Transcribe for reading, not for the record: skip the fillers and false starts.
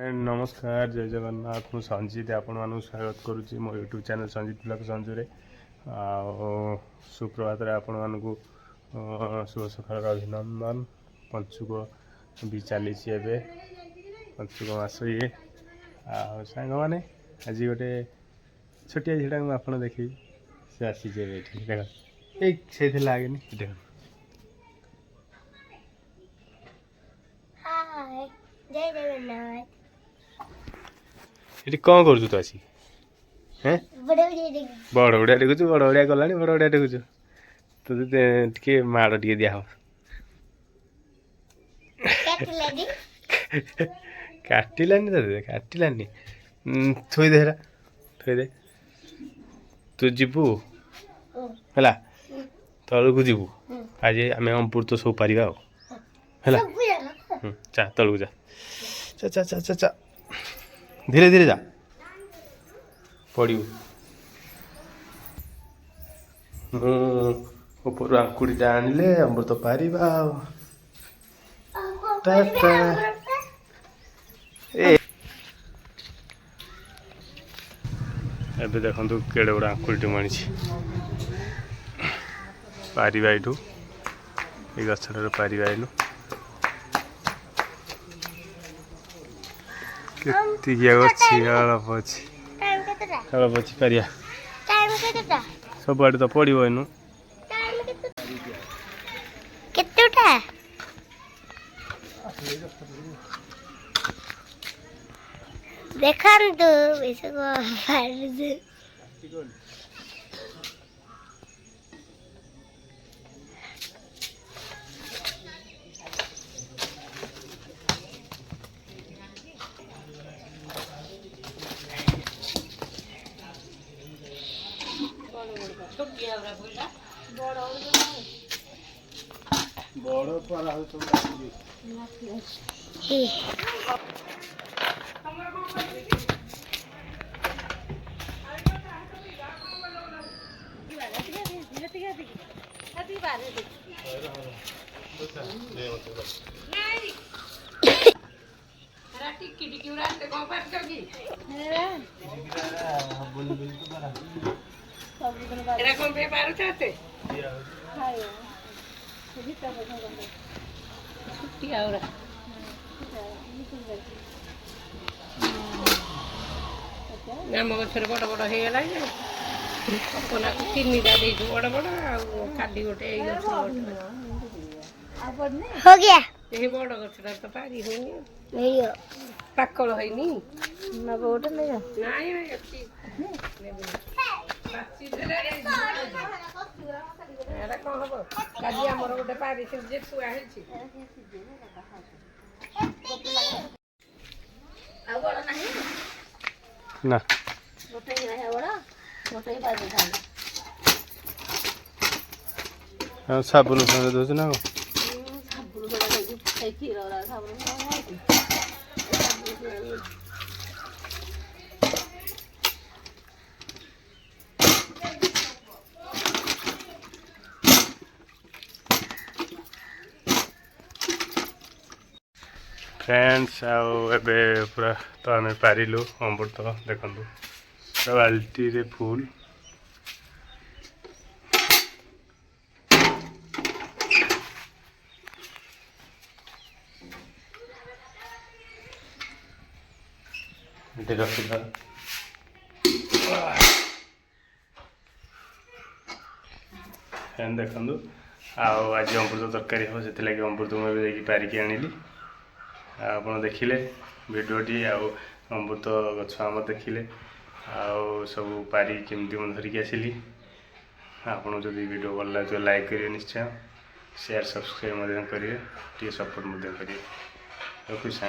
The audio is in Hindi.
नमस्कार जय जगन्नाथ मु संजीत आपण मानू स्वागत करुच्ची मो YouTube channel Sanjeet blog Sanju सुप्रभात आपण मानू शुभ सकाल अभिनंदन। पंचुक भी चली पंचुक मास ये सांग मैंने आज गोटे छोटिया झीटा को आप देखी से आसी देख से लगेनि देख जय जगन्नाथ ये कौन कर तू आसी हैं बड़ बड़ देखु बड़ बड़िया गला बड़ बड़िया देखु तो टे माड़ टे दिया काटिलानी ते काटिलानी थोदे थोदे तू जीवु है तलू जीवु आज आम अमृत सब पारिबा है चा तलू जा चा चा चा चा चा धीरे धीरे जा पड़ू ऊपर आंकुड़ीटा आनिले अमृत पारिबा एबे देखंतु केड़े बड़ा आंकुड़ीटे मानी पारिबा एठू ए गछटारे पारिबा एनु केतिया गछि अल्प अछि अल्प अछि पारिया सब आड़े तो पड़ो एनु केतेटा देखंतु इसको फाड़ बड़ पारा हो आम गचर बड़ बड़ होगा अपना तीन बड़ बड़ आदि गोटे हो गया ये बड़ गचटा तो पारी होनी नहीं पाकल होनी ना बोट नहीं कौन हम काली आमर गोटे पारी जे छुआ ना साबुन साबुन दौच ना फ्रेंड्स आबे पूरा तो आम पारिलु अमृत देखु पूरा बाल्टी रे फुल देखु आज अमृत तरकारी हम से अमृत मुझे पारिकी आनिली आप देखिले भिडियोटी अमृत गछ आम देखिले सब पारी केमती मैं धरिकी आसिली आपन जब वीडियो भल लगे लाइक करिए निश्चय शेयर सब्सक्राइब करिए टी सपोर्ट करिए रखुच्छे।